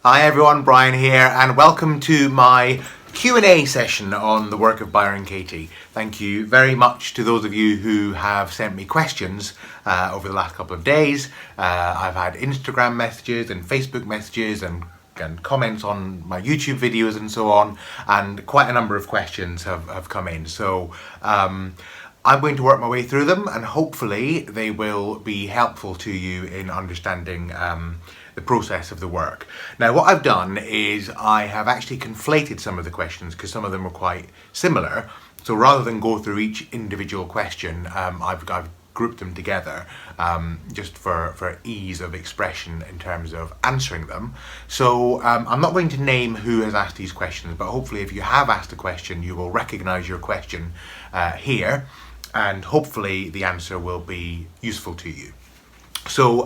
Hi everyone, Brian here, and welcome to my Q&A session on the work of Byron Katie. Thank you very much to those of you who have sent me questions over the last couple of days. I've had Instagram messages and Facebook messages and comments on my YouTube videos and so on, and quite a number of questions have come in. So I'm going to work my way through them, and hopefully they will be helpful to you in understanding the process of the work. Now, what I've done is I have actually conflated some of the questions because some of them were quite similar. So rather than go through each individual question, I've grouped them together just for ease of expression in terms of answering them. So I'm not going to name who has asked these questions, but hopefully if you have asked a question, you will recognize your question here, and hopefully the answer will be useful to you. So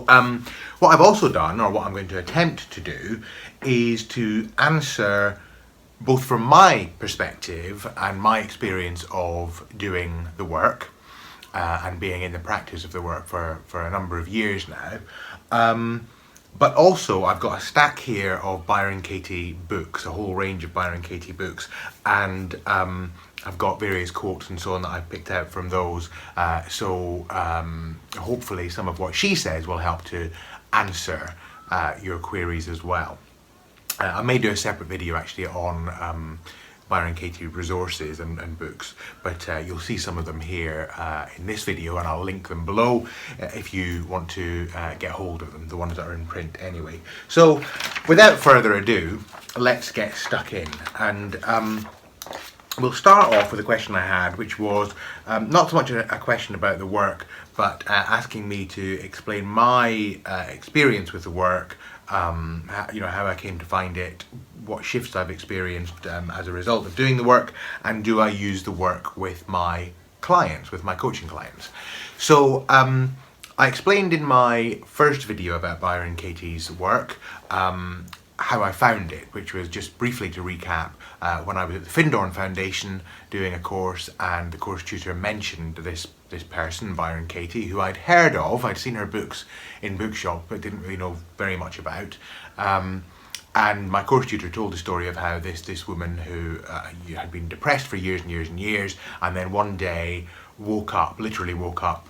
what I've also done, or what I'm going to attempt to do, is to answer both from my perspective and my experience of doing the work and being in the practice of the work for a number of years now. But also I've got a stack here of Byron Katie books, a whole range of Byron Katie books, and I've got various quotes and so on that I've picked out from those. So hopefully some of what she says will help to answer your queries as well. I may do a separate video actually on Byron Katie resources and books, but you'll see some of them here in this video, and I'll link them below if you want to get hold of them, the ones that are in print anyway. So without further ado, let's get stuck in, and we'll start off with a question I had, which was not so much a question about the work, but asking me to explain my experience with the work, how I came to find it, what shifts I've experienced as a result of doing the work, and do I use the work with my clients, with my coaching clients. So I explained in my first video about Byron Katie's work how I found it, which was, just briefly to recap, when I was at the Findorn Foundation doing a course, and the course tutor mentioned this person, Byron Katie, who I'd heard of. I'd seen her books in bookshop but didn't really know very much about. And my course tutor told the story of how this woman who had been depressed for years and years and years, and then one day literally woke up,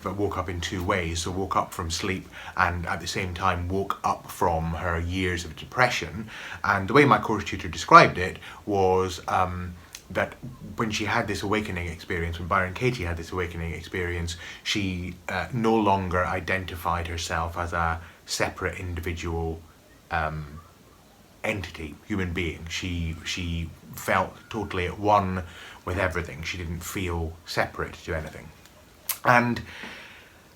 but woke up in two ways. So woke up from sleep and at the same time woke up from her years of depression. And the way my course tutor described it was that when she had this awakening experience, when Byron Katie had this awakening experience, she no longer identified herself as a separate individual entity, human being. She felt totally at one with everything. She didn't feel separate to anything. And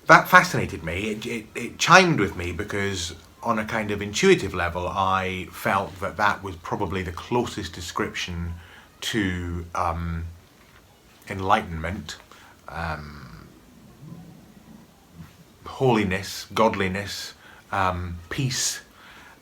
that fascinated me. It chimed with me because on a kind of intuitive level, I felt that was probably the closest description to enlightenment, holiness, godliness, peace,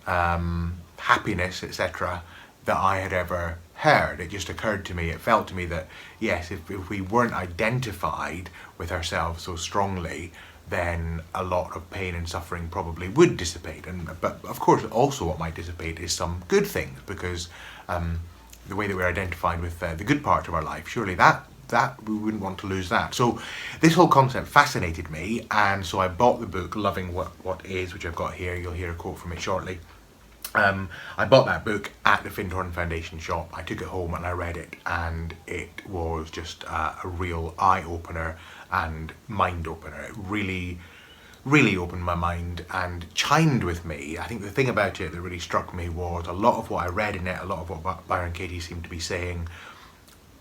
happiness, etc., that I had ever heard. It just occurred to me, it felt to me that yes, if we weren't identified with ourselves so strongly, then a lot of pain and suffering probably would dissipate. But of course also what might dissipate is some good things, because the way that we're identified with the good part of our life, surely that we wouldn't want to lose that. So this whole concept fascinated me, and so I bought the book Loving What Is, which I've got here. You'll hear a quote from it shortly. I bought that book at the Findorn Foundation shop. I took it home and I read it, and it was just a real eye-opener and mind-opener. It really, really opened my mind and chimed with me. I think the thing about it that really struck me was a lot of what I read in it, a lot of what Byron Katie seemed to be saying,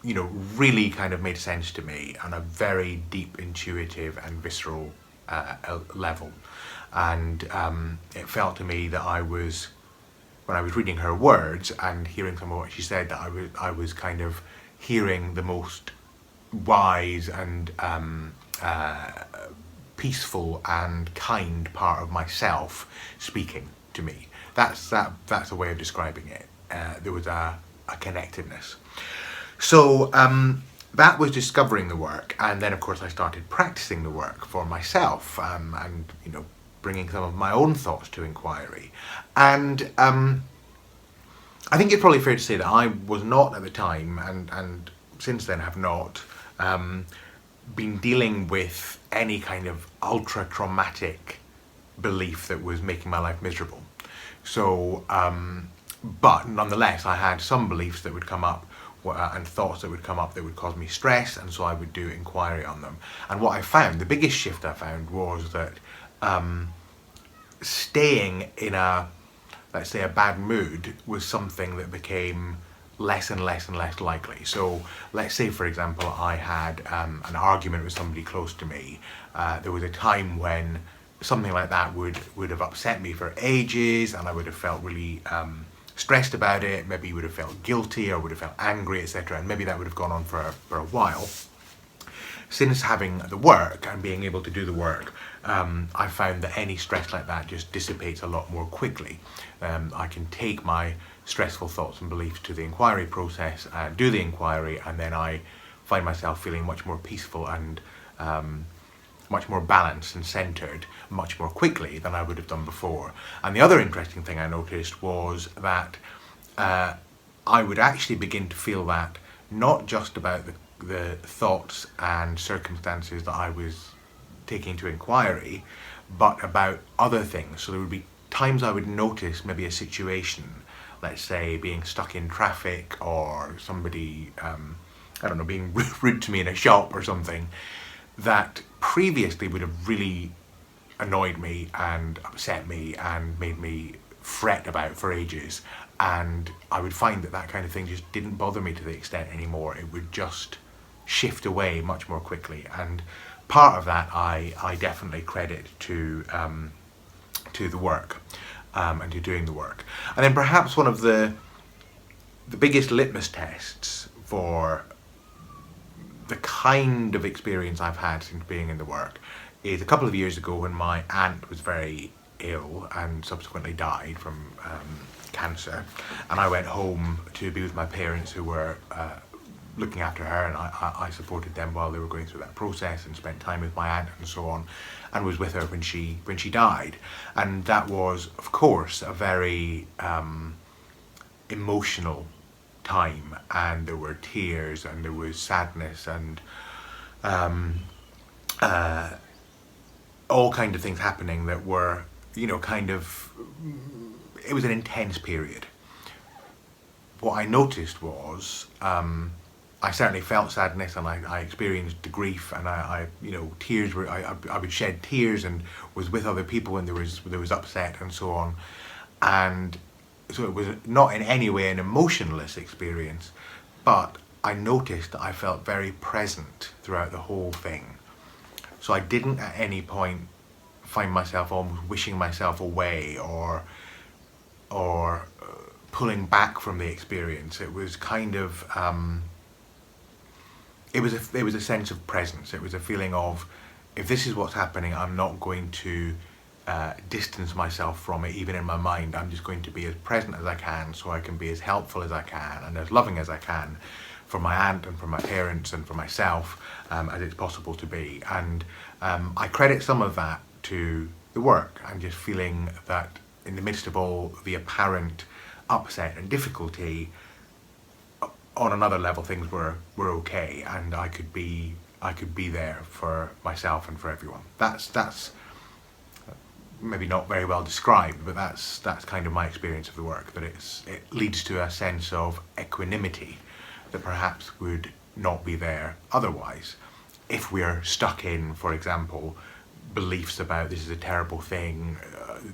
really kind of made sense to me on a very deep, intuitive and visceral level. And it felt to me that when I was reading her words and hearing some of what she said, that I was kind of hearing the most wise and peaceful and kind part of myself speaking to me. That's a way of describing it. There was a connectedness. So that was discovering the work, and then of course I started practicing the work for myself, and bringing some of my own thoughts to inquiry. And I think it's probably fair to say that I was not at the time, and since then have not, been dealing with any kind of ultra traumatic belief that was making my life miserable. So, but nonetheless, I had some beliefs that would come up and thoughts that would come up that would cause me stress, and so I would do inquiry on them. And what I found, the biggest shift I found, was that staying in a, let's say, a bad mood was something that became less and less and less likely. So let's say, for example, I had an argument with somebody close to me. There was a time when something like that would have upset me for ages, and I would have felt really stressed about it. Maybe you would have felt guilty or would have felt angry, etc. And maybe that would have gone on for a while. Since having the work and being able to do the work, I found that any stress like that just dissipates a lot more quickly. I can take my stressful thoughts and beliefs to the inquiry process, do the inquiry, and then I find myself feeling much more peaceful and much more balanced and centered much more quickly than I would have done before. And the other interesting thing I noticed was that I would actually begin to feel that not just about the thoughts and circumstances that I was taking to inquiry, but about other things. So there would be times I would notice maybe a situation, let's say being stuck in traffic, or somebody, I don't know, being rude to me in a shop or something, that previously would have really annoyed me and upset me and made me fret about for ages. And I would find that kind of thing just didn't bother me to the extent anymore. It would just shift away much more quickly. And part of that I definitely credit to the work and to doing the work. And then perhaps one of the biggest litmus tests for the kind of experience I've had since being in the work is a couple of years ago when my aunt was very ill and subsequently died from cancer, and I went home to be with my parents who were looking after her, and I supported them while they were going through that process and spent time with my aunt and so on, and was with her when she died. And that was, of course, a very emotional time, and there were tears and there was sadness and all kind of things happening that were, you know, kind of, it was an intense period. What I noticed was I certainly felt sadness, and I experienced the grief, and I you know, tears were, I would shed tears and was with other people when there was upset and so on. And so it was not in any way an emotionless experience, but I noticed that I felt very present throughout the whole thing. So I didn't at any point find myself almost wishing myself away or pulling back from the experience. It was kind of it was a sense of presence. It was a feeling of, if this is what's happening, I'm not going to distance myself from it, even in my mind. I'm just going to be as present as I can, so I can be as helpful as I can and as loving as I can for my aunt and for my parents and for myself as it's possible to be. And I credit some of that to the work, and just feeling that in the midst of all the apparent upset and difficulty, on another level things were okay, and I could be there for myself and for everyone. That's maybe not very well described, but that's kind of my experience of the work, that it leads to a sense of equanimity that perhaps would not be there otherwise if we're stuck in, for example, beliefs about this is a terrible thing,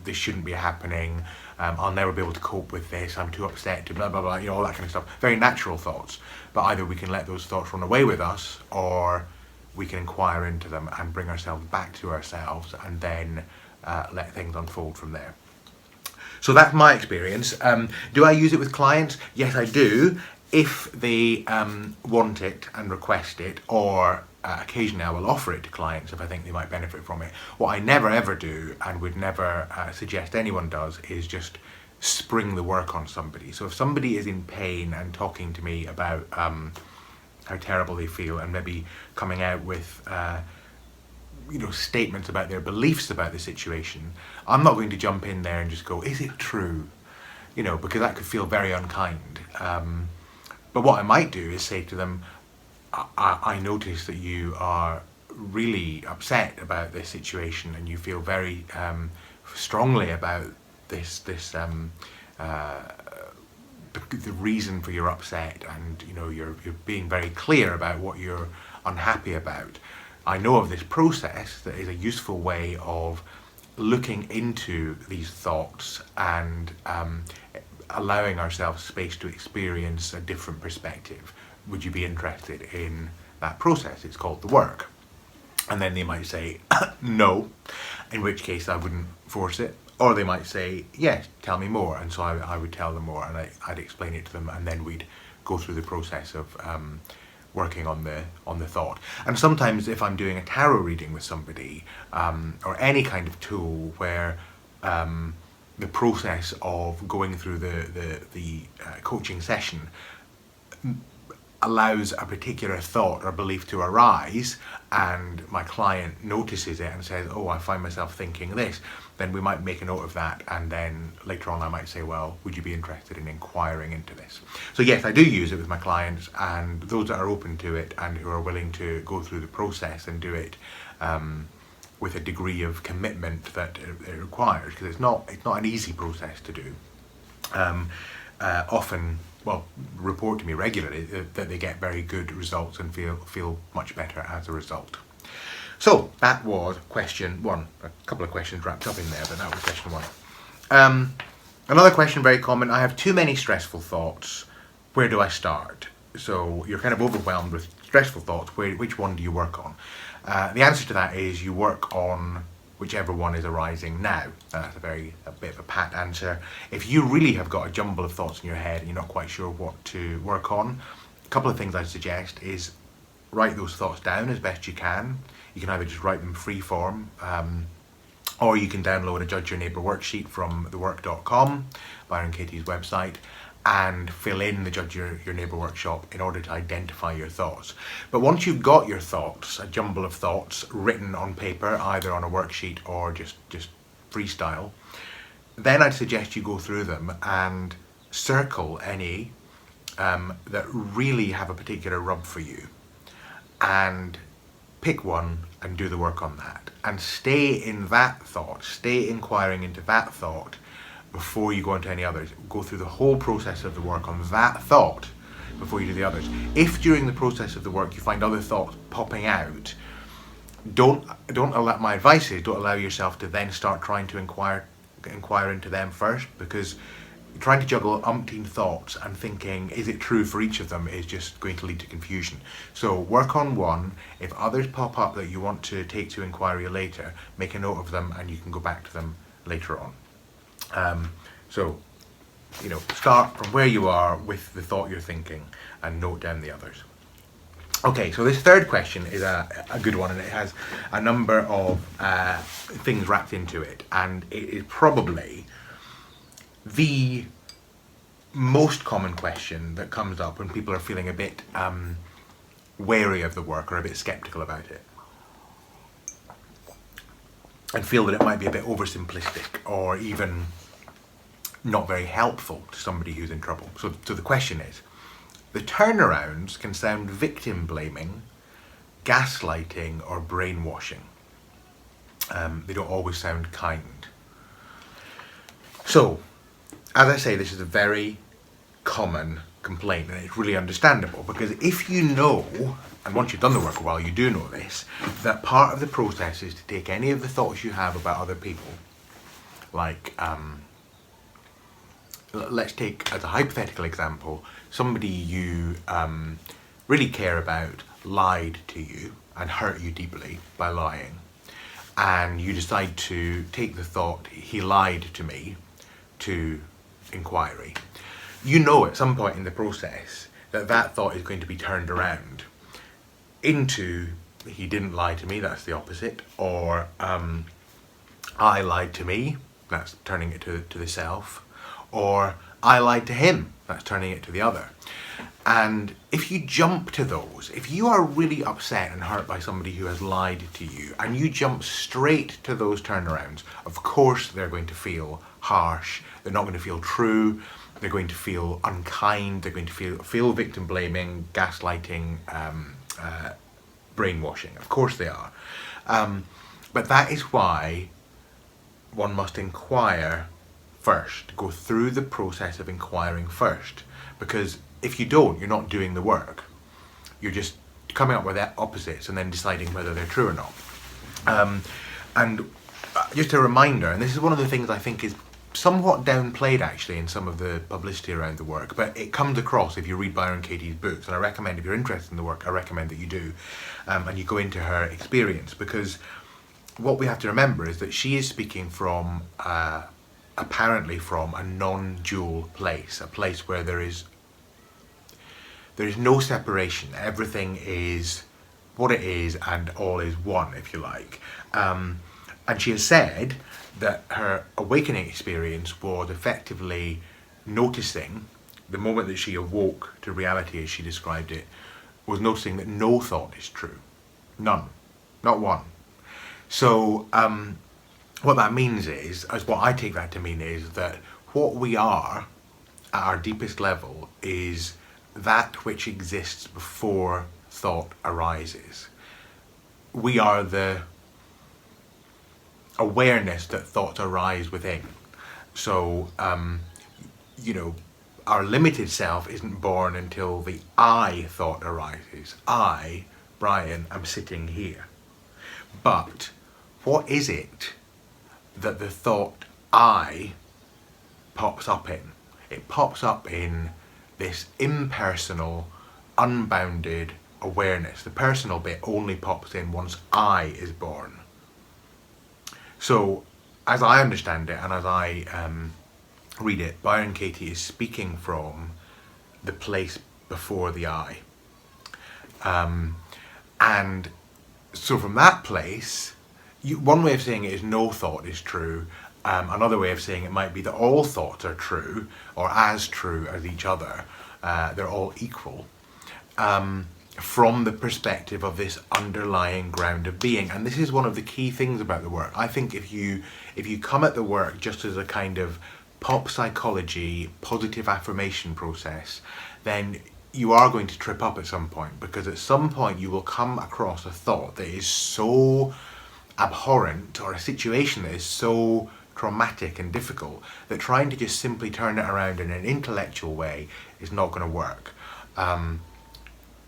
this shouldn't be happening, I'll never be able to cope with this, I'm too upset to blah blah blah, you know, all that kind of stuff. Very natural thoughts, but either we can let those thoughts run away with us, or we can inquire into them and bring ourselves back to ourselves, and then let things unfold from there. So that's my experience. Do I use it with clients? Yes, I do, if they want it and request it, or occasionally I will offer it to clients if I think they might benefit from it. What I never ever do, and would never suggest anyone does, is just spring the work on somebody. So if somebody is in pain and talking to me about how terrible they feel, and maybe coming out with statements about their beliefs about the situation, I'm not going to jump in there and just go, is it true? Because that could feel very unkind. But what I might do is say to them, I notice that you are really upset about this situation and you feel very strongly about the reason for your upset, and you're being very clear about what you're unhappy about. I know of this process that is a useful way of looking into these thoughts and allowing ourselves space to experience a different perspective. Would you be interested in that process? It's called the work. And then they might say no, in which case I wouldn't force it. Or they might say, yes, tell me more. And so I would tell them more, and I'd explain it to them, and then we'd go through the process of working on the thought. And sometimes if I'm doing a tarot reading with somebody, or any kind of tool where the process of going through the coaching session allows a particular thought or belief to arise, and my client notices it and says, oh, I find myself thinking this, then we might make a note of that, and then later on I might say, well, would you be interested in inquiring into this? So yes, I do use it with my clients, and those that are open to it and who are willing to go through the process and do it with a degree of commitment that it requires, because it's not an easy process to do. Often, report to me regularly that they get very good results and feel much better as a result. So that was question one. A couple of questions wrapped up in there, but that was question one. Another question, very common: I have too many stressful thoughts. Where do I start? So you're kind of overwhelmed with stressful thoughts. Which one do you work on? The answer to that is you work on whichever one is arising now. That's a bit of a pat answer. If you really have got a jumble of thoughts in your head and you're not quite sure what to work on, a couple of things I'd suggest is write those thoughts down as best you can. You can either just write them free form, or you can download a Judge Your Neighbour worksheet from thework.com, Byron Katie's website, and fill in the Judge Your Neighbour workshop in order to identify your thoughts. But once you've got your thoughts, a jumble of thoughts written on paper, either on a worksheet or just freestyle, then I'd suggest you go through them and circle any that really have a particular rub for you, and pick one and do the work on that, and stay in that thought, stay inquiring into that thought before you go into any others. Go through the whole process of the work on that thought before you do the others. If during the process of the work you find other thoughts popping out, don't allow, my advice is, don't allow yourself to then start trying to inquire into them first, because trying to juggle umpteen thoughts and thinking, is it true for each of them, is just going to lead to confusion. So work on one. If others pop up that you want to take to inquiry later, make a note of them and you can go back to them later on. Start from where you are with the thought you're thinking and note down the others. Okay, so this third question is a good one, and it has a number of things wrapped into it, and it is probably the most common question that comes up when people are feeling a bit wary of the work or a bit skeptical about it, and feel that it might be a bit oversimplistic or even not very helpful to somebody who's in trouble. So the question is, the turnarounds can sound victim blaming, gaslighting, or brainwashing. They don't always sound kind. So, as I say, this is a very common complaint, and it's really understandable, because if you know, and once you've done the work a while, you do know this, that part of the process is to take any of the thoughts you have about other people, like, let's take as a hypothetical example, somebody you really care about lied to you and hurt you deeply by lying, and you decide to take the thought, he lied to me, to inquiry. You know at some point in the process that thought is going to be turned around into, he didn't lie to me, that's the opposite, or I lied to me, that's turning it to the self, or I lied to him. That's turning it to the other. And if you jump to those, if you are really upset and hurt by somebody who has lied to you, and you jump straight to those turnarounds, of course they're going to feel harsh, they're not going to feel true, they're going to feel unkind, they're going to feel victim blaming, gaslighting, brainwashing. Of course they are. But that is why one must inquire first, go through the process of inquiring first. Because if you don't, you're not doing the work. You're just coming up with opposites and then deciding whether they're true or not. And just a reminder, and this is one of the things I think is somewhat downplayed actually in some of the publicity around the work, but it comes across if you read Byron Katie's books, and I recommend, if you're interested in the work, I recommend that you do, and you go into her experience, because what we have to remember is that she is speaking from, apparently from a non-dual place, a place where there is no separation. Everything is what it is and all is one, if you like. And she has said that her awakening experience was effectively noticing, the moment that she awoke to reality as she described it, was noticing that no thought is true. None. Not one. So what that means is, as what I take that to mean is, that what we are at our deepest level is that which exists before thought arises. We are the awareness that thoughts arise within. So, our limited self isn't born until the I thought arises. I, Brian, am sitting here. But what is it that the thought I pops up in? It pops up in this impersonal, unbounded awareness. The personal bit only pops in once I is born. So, as I understand it, and as I read it, Byron Katie is speaking from the place before the I. And so from that place, one way of saying it is no thought is true. Another way of saying it might be that all thoughts are true, or as true as each other. They're all equal. From the perspective of this underlying ground of being. And this is one of the key things about the work. I think if you come at the work just as a kind of pop psychology, positive affirmation process, then you are going to trip up at some point, because at some point you will come across a thought that is so abhorrent, or a situation that is so traumatic and difficult, that trying to just simply turn it around in an intellectual way is not going to work.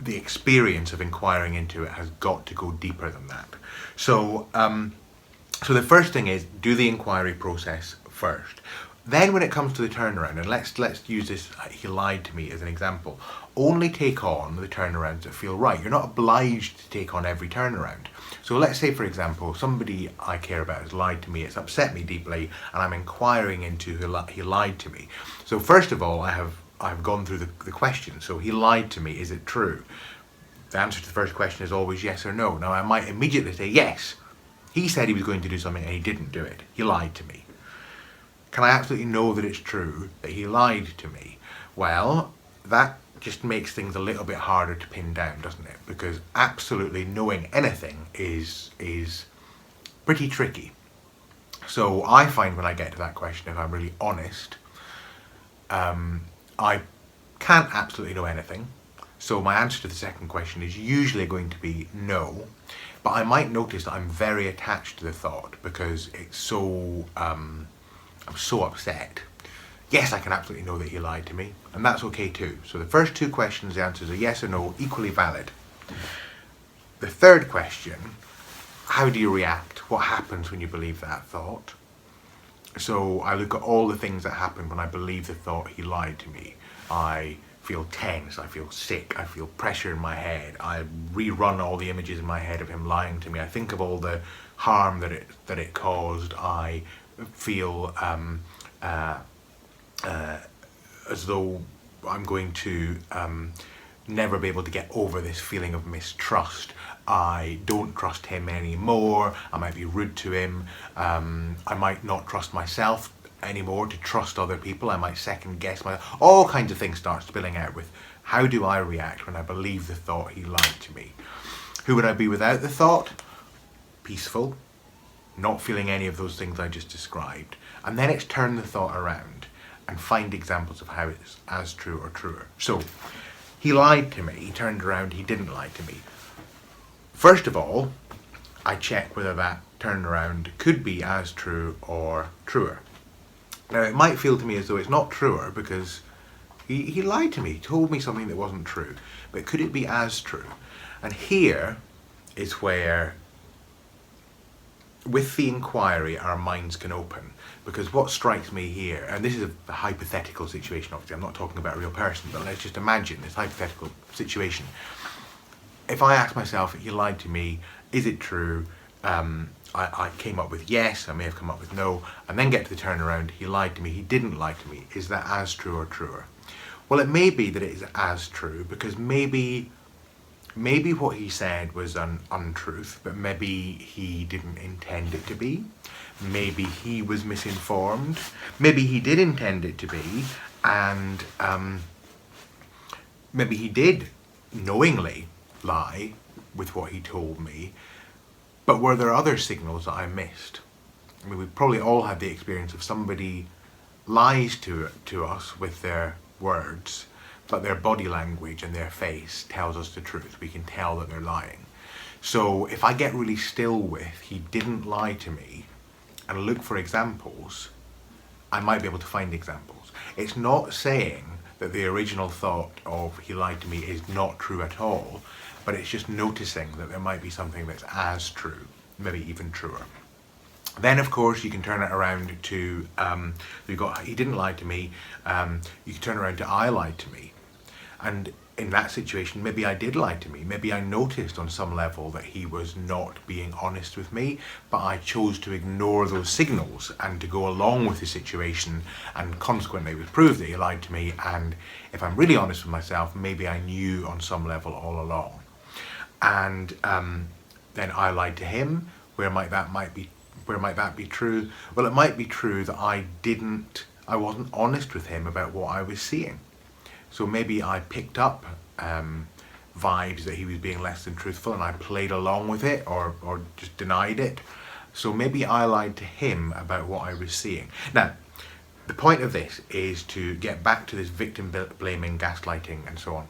The experience of inquiring into it has got to go deeper than that. So the first thing is, do the inquiry process first. Then when it comes to the turnaround, and let's use this, he lied to me as an example, only take on the turnarounds that feel right. You're not obliged to take on every turnaround. So let's say, for example, somebody I care about has lied to me, it's upset me deeply, and I'm inquiring into he lied to me. So first of all, I've gone through the question. So he lied to me, is it true? The answer to the first question is always yes or no. Now I might immediately say yes. He said he was going to do something and he didn't do it. He lied to me. Can I absolutely know that it's true that he lied to me? Well, that just makes things a little bit harder to pin down, doesn't it? Because absolutely knowing anything is pretty tricky. So I find when I get to that question, if I'm really honest, I can't absolutely know anything. So my answer to the second question is usually going to be no. But I might notice that I'm very attached to the thought because it's so, I'm so upset. Yes, I can absolutely know that he lied to me, and that's okay too. So the first two questions, the answers are yes or no, equally valid. The third question, how do you react? What happens when you believe that thought? So I look at all the things that happen when I believe the thought he lied to me. I feel tense, I feel sick, I feel pressure in my head, I rerun all the images in my head of him lying to me, I think of all the harm that it caused, I feel as though I'm going to never be able to get over this feeling of mistrust. I don't trust him anymore, I might be rude to him, I might not trust myself anymore to trust other people. I might second guess myself. All kinds of things start spilling out with how do I react when I believe the thought he lied to me? Who would I be without the thought? Peaceful, not feeling any of those things I just described. And then it's turn the thought around and find examples of how it's as true or truer. So he lied to me, he turned around, he didn't lie to me. First of all, I check whether that turnaround could be as true or truer. Now it might feel to me as though it's not truer because he lied to me, he told me something that wasn't true, but could it be as true? And here is where, with the inquiry, our minds can open. Because what strikes me here, and this is a hypothetical situation, obviously I'm not talking about a real person, but let's just imagine this hypothetical situation. If I ask myself, he lied to me, is it true? I came up with yes, I may have come up with no, and then get to the turnaround, he lied to me, he didn't lie to me. Is that as true or truer? Well, it may be that it is as true, because maybe what he said was an untruth, but maybe he didn't intend it to be. Maybe he was misinformed. Maybe he did intend it to be, and maybe he did knowingly lie with what he told me. But were there other signals that I missed? I mean, we've probably all had the experience of somebody lies to us with their words, but their body language and their face tells us the truth. We can tell that they're lying. So if I get really still with he didn't lie to me and look for examples, I might be able to find examples. It's not saying that the original thought of he lied to me is not true at all, but it's just noticing that there might be something that's as true, maybe even truer. Then, of course, you can turn it around to, you've got, he didn't lie to me, you can turn around to I lied to me. And in that situation, maybe I did lie to me. Maybe I noticed on some level that he was not being honest with me, but I chose to ignore those signals and to go along with the situation, and consequently it was proved that he lied to me. And if I'm really honest with myself, maybe I knew on some level all along. And then I lied to him. Where might that be true? Well, it might be true that I wasn't honest with him about what I was seeing. So maybe I picked up vibes that he was being less than truthful, and I played along with it or just denied it. So maybe I lied to him about what I was seeing. Now, the point of this is to get back to this victim blaming, gaslighting, and so on.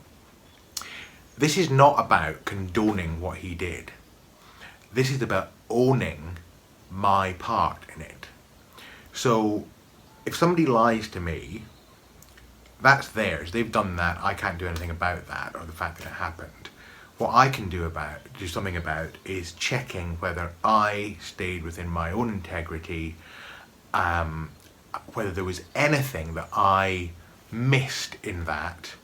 This is not about condoning what he did. This is about owning my part in it. So if somebody lies to me, that's theirs. They've done that. I can't do anything about that or the fact that it happened. What I can do something about is checking whether I stayed within my own integrity, whether there was anything that I missed in that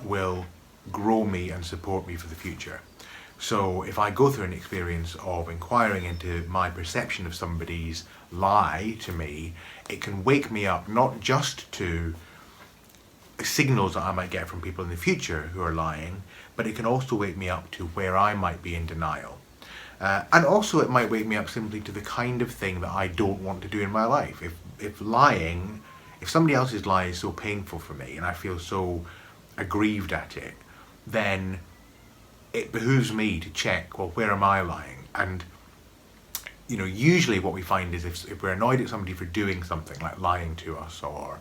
will grow me and support me for the future. So if I go through an experience of inquiring into my perception of somebody's lie to me, it can wake me up not just to signals that I might get from people in the future who are lying, but it can also wake me up to where I might be in denial. And also it might wake me up simply to the kind of thing that I don't want to do in my life. If somebody else's lie is so painful for me and I feel so aggrieved at it, then it behooves me to check, well, where am I lying? And usually what we find is if we're annoyed at somebody for doing something like lying to us or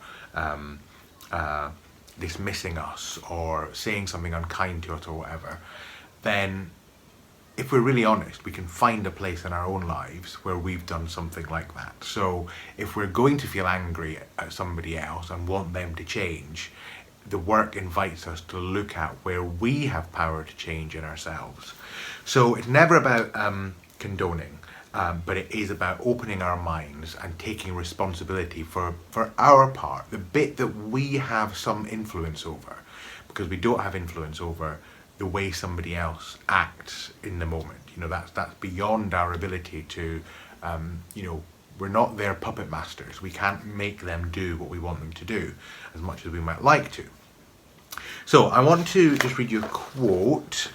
dismissing us or saying something unkind to us or whatever, then if we're really honest, we can find a place in our own lives where we've done something like that. So if we're going to feel angry at somebody else and want them to change, the work invites us to look at where we have power to change in ourselves. So it's never about condoning, but it is about opening our minds and taking responsibility for our part, the bit that we have some influence over, because we don't have influence over the way somebody else acts in the moment. That's beyond our ability to, we're not their puppet masters. We can't make them do what we want them to do as much as we might like to. So I want to just read you a quote,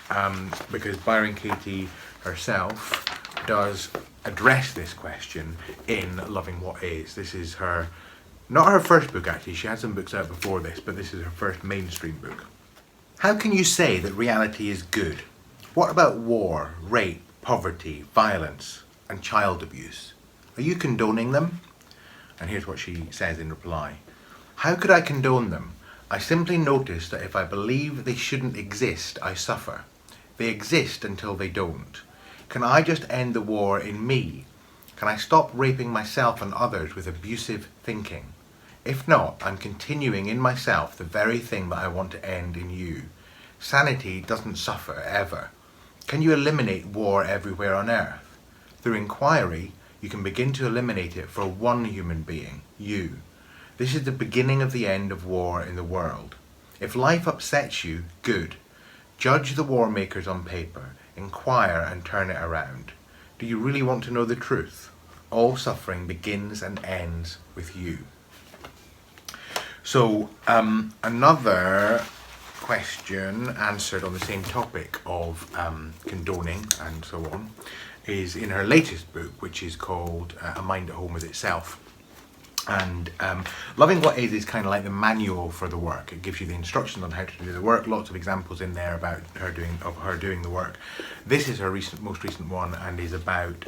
because Byron Katie herself does address this question in Loving What Is. This is her, not her first book actually, she had some books out before this, but this is her first mainstream book. How can you say that reality is good? What about war, rape, poverty, violence, and child abuse? Are you condoning them? And here's what she says in reply. How could I condone them? I simply notice that if I believe they shouldn't exist, I suffer. They exist until they don't. Can I just end the war in me? Can I stop raping myself and others with abusive thinking? If not, I'm continuing in myself the very thing that I want to end in you. Sanity doesn't suffer ever. Can you eliminate war everywhere on earth? Through inquiry, you can begin to eliminate it for one human being, you. This is the beginning of the end of war in the world. If life upsets you, good. Judge the war makers on paper, inquire and turn it around. Do you really want to know the truth? All suffering begins and ends with you. So, another question answered on the same topic of condoning and so on is in her latest book, which is called A Mind at Home with Itself. And Loving What Is kind of like the manual for the work. It gives you the instructions on how to do the work. Lots of examples in there about her doing the work. This is her most recent one, and is about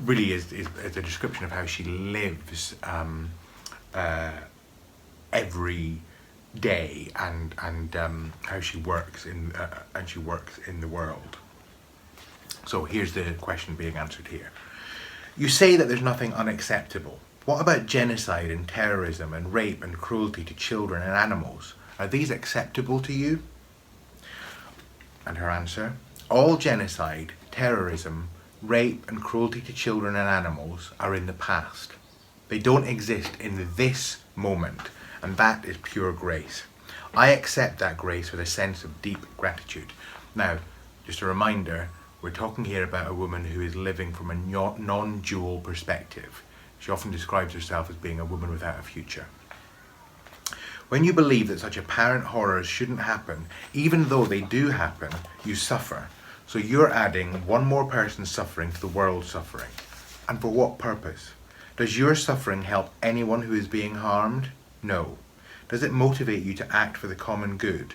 really is a description of how she lives every day and how she works in the world. So here's the question being answered here. You say that there's nothing unacceptable. What about genocide and terrorism and rape and cruelty to children and animals? Are these acceptable to you? And her answer, all genocide, terrorism, rape and cruelty to children and animals are in the past. They don't exist in this moment, and that is pure grace. I accept that grace with a sense of deep gratitude. Now, just a reminder, we're talking here about a woman who is living from a non-dual perspective. She often describes herself as being a woman without a future. When you believe that such apparent horrors shouldn't happen, even though they do happen, you suffer. So you're adding one more person's suffering to the world's suffering. And for what purpose? Does your suffering help anyone who is being harmed? No. Does it motivate you to act for the common good?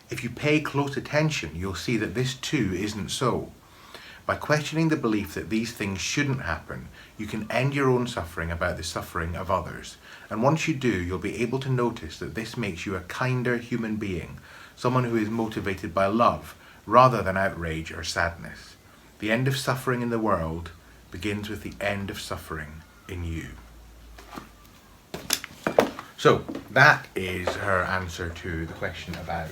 If you pay close attention, you'll see that this too isn't so. By questioning the belief that these things shouldn't happen, you can end your own suffering about the suffering of others. And once you do, you'll be able to notice that this makes you a kinder human being, someone who is motivated by love rather than outrage or sadness. The end of suffering in the world begins with the end of suffering in you. So that is her answer to the question about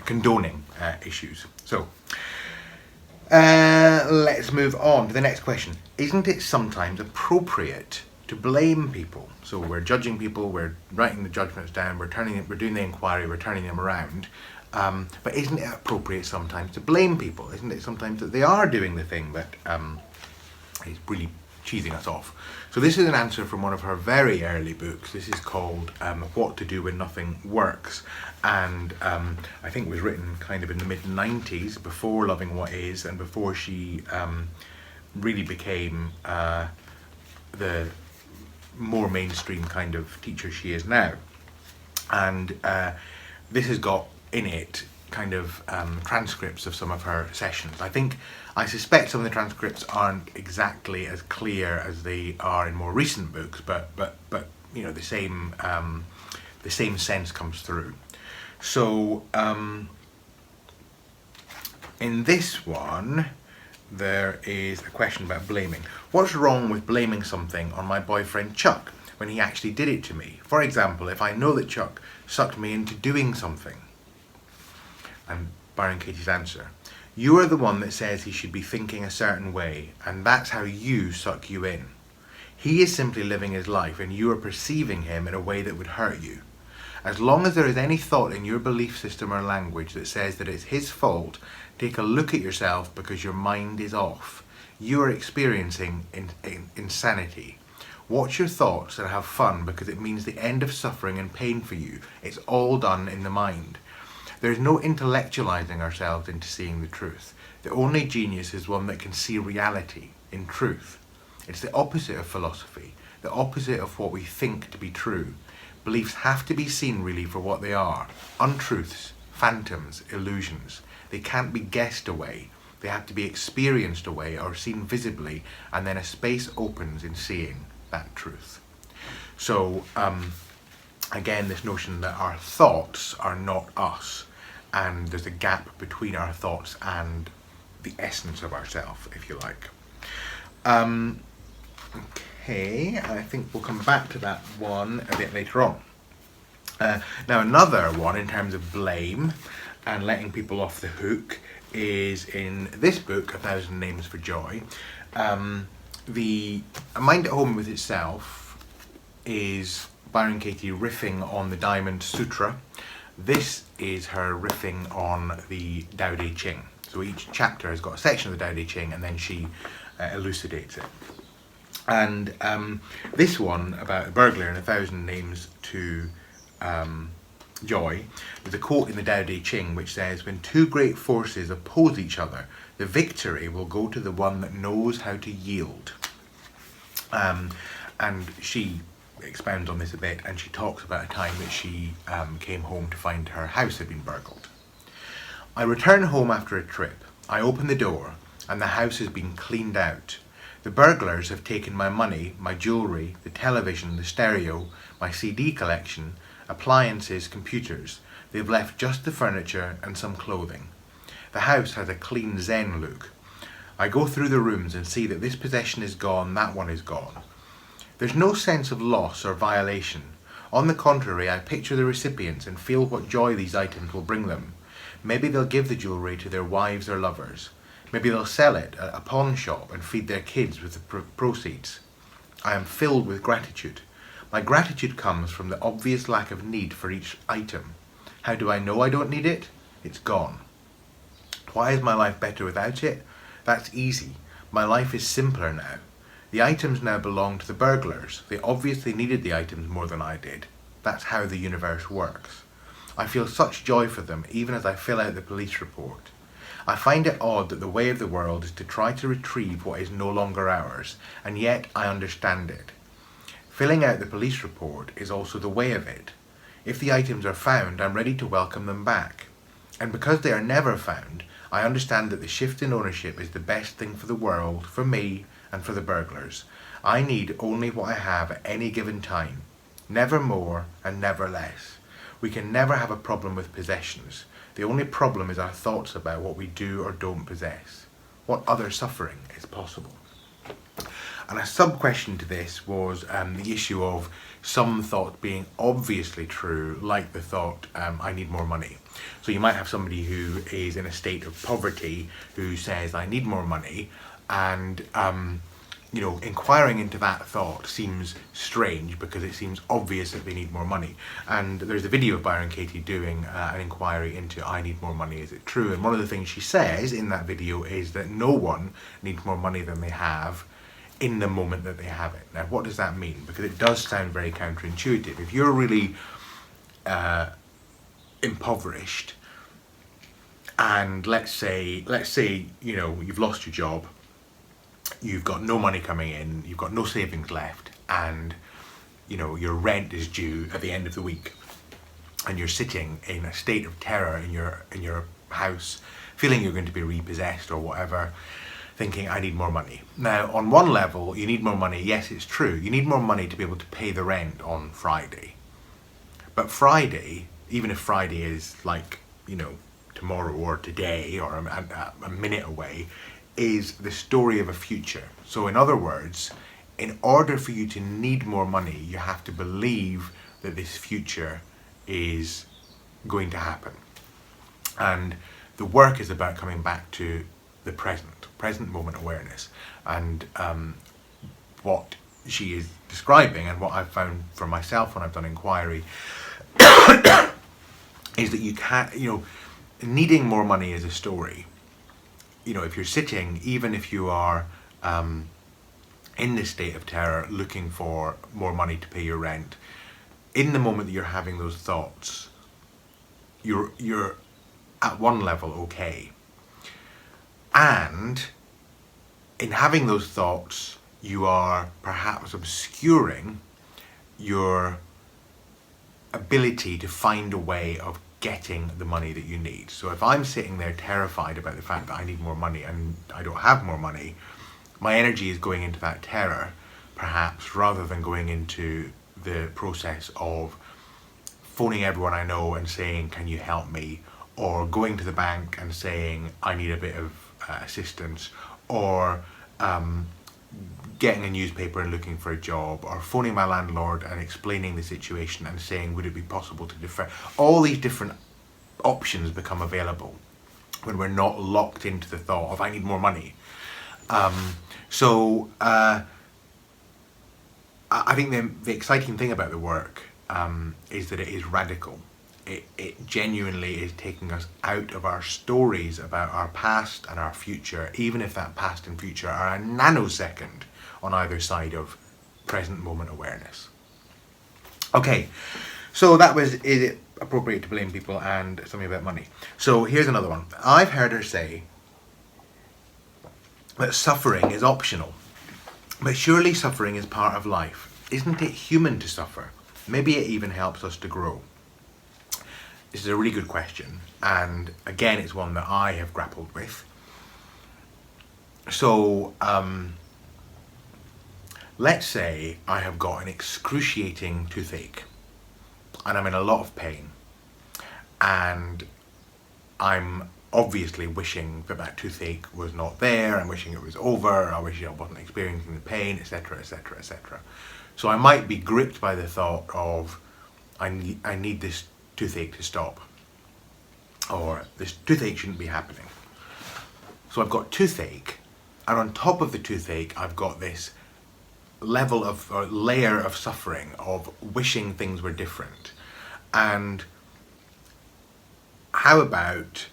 condoning issues. So let's move on to the next question. Isn't it sometimes appropriate to blame people? So we're judging people, we're writing the judgments down, we're doing the inquiry, we're turning them around. But isn't it appropriate sometimes to blame people? Isn't it sometimes that they are doing the thing that is really cheesing us off? So this is an answer from one of her very early books. This is called What to Do When Nothing Works, and I think it was written kind of in the mid-90s, before Loving What Is, and before she really became the more mainstream kind of teacher she is now. And this has got in it kind of transcripts of some of her sessions. I suspect some of the transcripts aren't exactly as clear as they are in more recent books, but you know, the same sense comes through. So in this one there is a question about blaming. What's wrong with blaming something on my boyfriend Chuck when he actually did it to me? For example, if I know that Chuck sucked me into doing something. And Byron Katie's answer. You are the one that says he should be thinking a certain way, and that's how you suck you in. He is simply living his life, and you are perceiving him in a way that would hurt you. As long as there is any thought in your belief system or language that says that it's his fault, take a look at yourself, because your mind is off. You are experiencing insanity. Watch your thoughts and have fun, because it means the end of suffering and pain for you. It's all done in the mind. There's no intellectualizing ourselves into seeing the truth. The only genius is one that can see reality in truth. It's the opposite of philosophy, the opposite of what we think to be true. Beliefs have to be seen really for what they are: untruths, phantoms, illusions. They can't be guessed away. They have to be experienced away or seen visibly, and then a space opens in seeing that truth. So, again, this notion that our thoughts are not us, and there's a gap between our thoughts and the essence of ourself, if you like. Okay, I think we'll come back to that one a bit later on. Now, another one in terms of blame and letting people off the hook is in this book, 1,000 Names for Joy. The Mind at Home with Itself is Byron Katie riffing on the Diamond Sutra. This is her riffing on the Tao Te Ching. So each chapter has got a section of the Tao Te Ching, and then she elucidates it. And this one about a burglar in 1,000 Names to Joy, there's a quote in the Tao Te Ching which says, "When two great forces oppose each other, the victory will go to the one that knows how to yield." And she expounds on this a bit, and she talks about a time that she came home to find her house had been burgled. "I return home after a trip. I open the door, and the house has been cleaned out. The burglars have taken my money, my jewellery, the television, the stereo, my CD collection, appliances, computers. They've left just the furniture and some clothing. The house has a clean Zen look. I go through the rooms and see that this possession is gone, that one is gone. There's no sense of loss or violation. On the contrary, I picture the recipients and feel what joy these items will bring them. Maybe they'll give the jewellery to their wives or lovers. Maybe they'll sell it at a pawn shop and feed their kids with the proceeds. I am filled with gratitude. My gratitude comes from the obvious lack of need for each item. How do I know I don't need it? It's gone. Why is my life better without it? That's easy. My life is simpler now. The items now belong to the burglars. They obviously needed the items more than I did. That's how the universe works. I feel such joy for them even as I fill out the police report. I find it odd that the way of the world is to try to retrieve what is no longer ours, and yet I understand it. Filling out the police report is also the way of it. If the items are found, I'm ready to welcome them back. And because they are never found, I understand that the shift in ownership is the best thing for the world, for me, and for the burglars. I need only what I have at any given time. Never more and never less. We can never have a problem with possessions. The only problem is our thoughts about what we do or don't possess. What other suffering is possible? And a sub-question to this was the issue of some thoughts being obviously true, like the thought, I need more money. So you might have somebody who is in a state of poverty who says, I need more money, and inquiring into that thought seems strange because it seems obvious that they need more money. And there's a video of Byron Katie doing an inquiry into I need more money, is it true? And one of the things she says in that video is that no one needs more money than they have in the moment that they have it. Now, what does that mean? Because it does sound very counterintuitive. If you're really impoverished, and let's say you've lost your job, you've got no money coming in, you've got no savings left, and your rent is due at the end of the week, and you're sitting in a state of terror in your house, feeling you're going to be repossessed or whatever, thinking I need more money. Now, on one level, you need more money. Yes, it's true. You need more money to be able to pay the rent on Friday. But Friday, even if Friday is like, tomorrow or today or a minute away, is the story of a future. So in other words, in order for you to need more money, you have to believe that this future is going to happen. And the work is about coming back to the present moment awareness. And what she is describing, and what I've found for myself when I've done inquiry, is that you can't, needing more money is a story. If you're sitting, even if you are in this state of terror looking for more money to pay your rent, in the moment that you're having those thoughts, you're at one level okay. And in having those thoughts, you are perhaps obscuring your ability to find a way of getting the money that you need. So if I'm sitting there terrified about the fact that I need more money and I don't have more money, my energy is going into that terror, perhaps, rather than going into the process of phoning everyone I know and saying, can you help me? Or going to the bank and saying, I need a bit of assistance, or getting a newspaper and looking for a job, or phoning my landlord and explaining the situation and saying, would it be possible to defer? All these different options become available when we're not locked into the thought of, I need more money. I think the exciting thing about the work is that it is radical. It genuinely is taking us out of our stories about our past and our future, even if that past and future are a nanosecond on either side of present moment awareness. Okay, so that was, is it appropriate to blame people and something about money? So here's another one. I've heard her say that suffering is optional, but surely suffering is part of life. Isn't it human to suffer? Maybe it even helps us to grow. This is a really good question, and again, it's one that I have grappled with. So, let's say I have got an excruciating toothache, and I'm in a lot of pain, and I'm obviously wishing that that toothache was not there. I'm wishing it was over. I wish I wasn't experiencing the pain, etc., etc., etc. So I might be gripped by the thought of, I need this toothache to stop, or this toothache shouldn't be happening. So I've got toothache, and on top of the toothache I've got this level of, or layer of suffering, of wishing things were different. And how about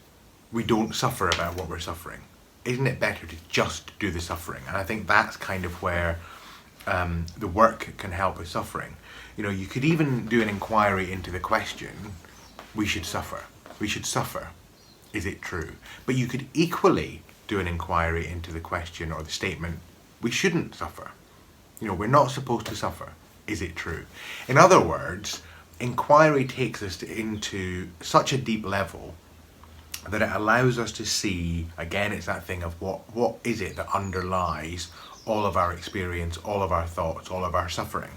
we don't suffer about what we're suffering? Isn't it better to just do the suffering? And I think that's kind of where the work can help with suffering. You know, you could even do an inquiry into the question, we should suffer. We should suffer. Is it true? But you could equally do an inquiry into the question or the statement, we shouldn't suffer. You know, we're not supposed to suffer. Is it true? In other words, inquiry takes us into such a deep level that it allows us to see, again, it's that thing of what is it that underlies all of our experience, all of our thoughts, all of our suffering.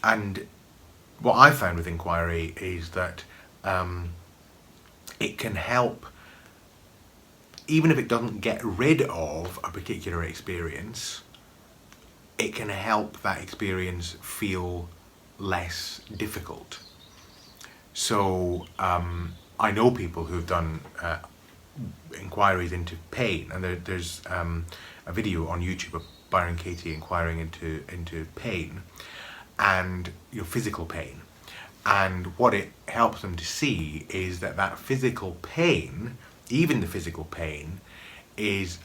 And what I found with inquiry is that it can help, even if it doesn't get rid of a particular experience, it can help that experience feel less difficult. So I know people who've done inquiries into pain, and there's a video on YouTube of Byron Katie inquiring into pain, and physical pain. And what it helps them to see is that physical pain, even the physical pain, is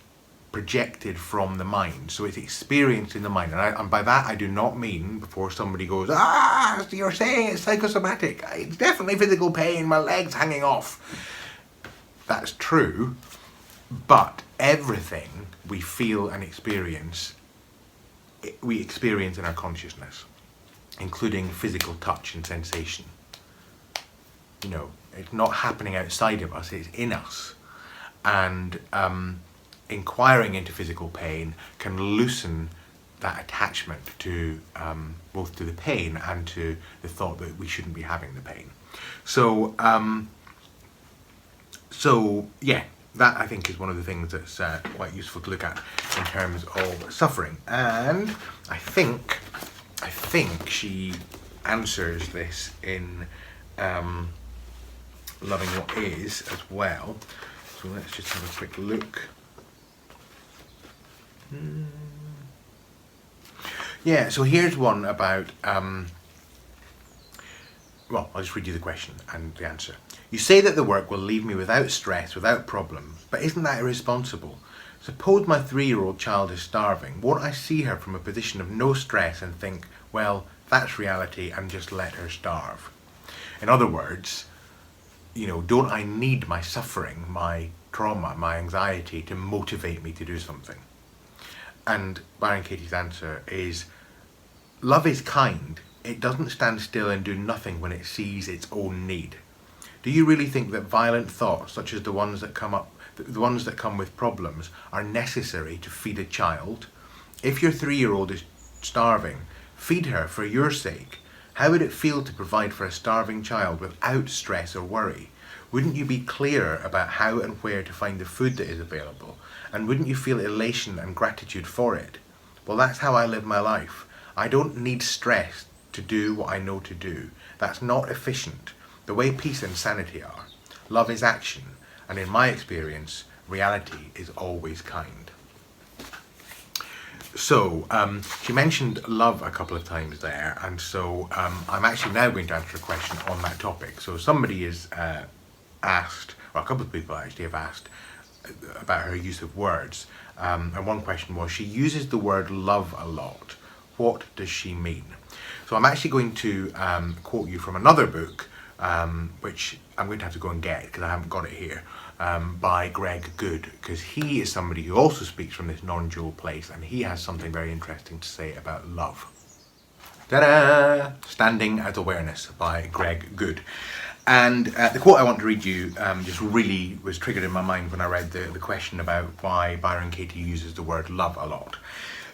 projected from the mind. So it's experienced in the mind. And by that I do not mean, before somebody goes, you're saying it's psychosomatic. It's definitely physical pain, my leg's hanging off. That's true, but everything we feel and experience, we experience in our consciousness, including physical touch and sensation. It's not happening outside of us, it's in us. And inquiring into physical pain can loosen that attachment to both to the pain and to the thought that we shouldn't be having the pain. So yeah, that I think is one of the things that's quite useful to look at in terms of suffering. And I think she answers this in Loving What Is as well. So let's just have a quick look. Yeah, so here's one about, well, I'll just read you the question and the answer. You say that the work will leave me without stress, without problem, but isn't that irresponsible? Suppose my 3-year-old child is starving. Won't I see her from a position of no stress and think, well, that's reality, and just let her starve? In other words, don't I need my suffering, my trauma, my anxiety to motivate me to do something? And Byron Katie's answer is, love is kind. It doesn't stand still and do nothing when it sees its own need. Do you really think that violent thoughts, such as the ones that come with problems, are necessary to feed a child? If your 3-year-old is starving, feed her for your sake. How would it feel to provide for a starving child without stress or worry? Wouldn't you be clearer about how and where to find the food that is available? And wouldn't you feel elation and gratitude for it? Well, that's how I live my life. I don't need stress to do what I know to do. That's not efficient. The way peace and sanity are. Love is action, and in my experience, reality is always kind. So, she mentioned love a couple of times there, and so I'm actually now going to answer a question on that topic. So somebody has asked, or a couple of people actually have asked about her use of words, and one question was, she uses the word love a lot. What does she mean? So I'm actually going to quote you from another book, which I'm going to have to go and get because I haven't got it here, by Greg Good, because he is somebody who also speaks from this non-dual place, and he has something very interesting to say about love. Ta-da! Standing as Awareness by Greg Good. And the quote I want to read you just really was triggered in my mind when I read the question about why Byron Katie uses the word love a lot.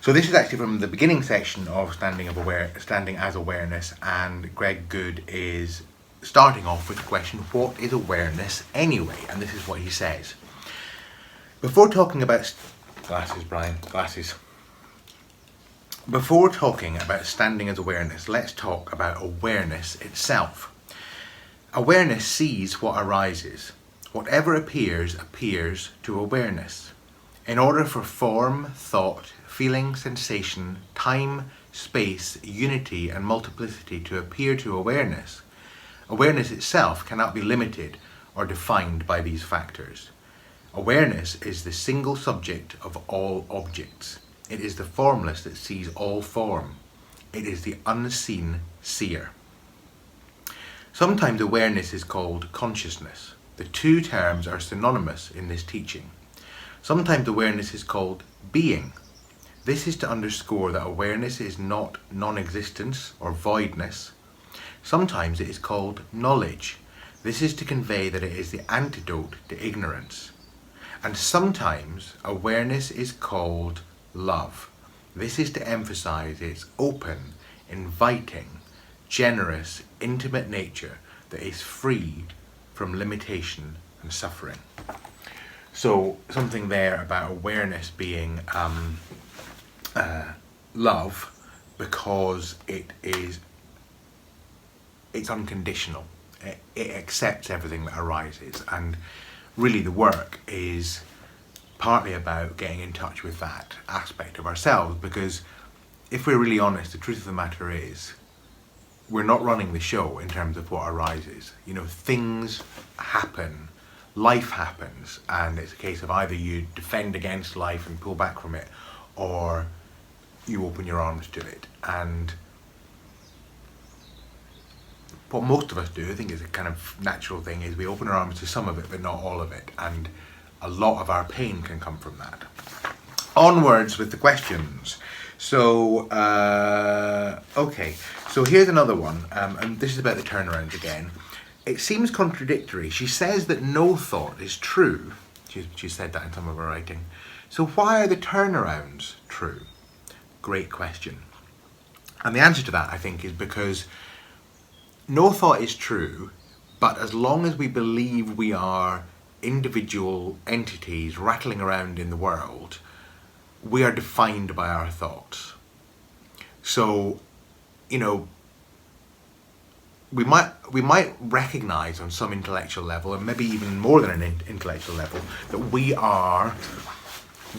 So this is actually from the beginning section of Standing as Awareness, and Greg Good is starting off with the question, what is awareness anyway? And this is what he says. Before talking about Before talking about standing as awareness, let's talk about awareness itself. Awareness sees what arises. Whatever appears to awareness. In order for form, thought, feeling, sensation, time, space, unity and multiplicity to appear to awareness, awareness itself cannot be limited or defined by these factors. Awareness is the single subject of all objects. It is the formless that sees all form. It is the unseen seer. Sometimes awareness is called consciousness. The two terms are synonymous in this teaching. Sometimes awareness is called being. This is to underscore that awareness is not non-existence or voidness. Sometimes it is called knowledge. This is to convey that it is the antidote to ignorance. And sometimes awareness is called love. This is to emphasize its open, inviting, generous, intimate nature that is free from limitation and suffering. So something there about awareness being love, because it's unconditional. It accepts everything that arises, and really the work is partly about getting in touch with that aspect of ourselves, because if we're really honest, the truth of the matter is we're not running the show in terms of what arises. Things happen, life happens, and it's a case of either you defend against life and pull back from it, or you open your arms to it. And what most of us do, I think is a kind of natural thing, is we open our arms to some of it but not all of it, and a lot of our pain can come from that. Onwards with the questions. So okay, so here's another one, and this is about the turnarounds again. It seems contradictory. She says that no thought is true. She said that in some of her writing. So why are the turnarounds true? Great question. And the answer to that, I think, is because no thought is true, but as long as we believe we are individual entities rattling around in the world, we are defined by our thoughts. So, we might recognize on some intellectual level, and maybe even more than an intellectual level, that we are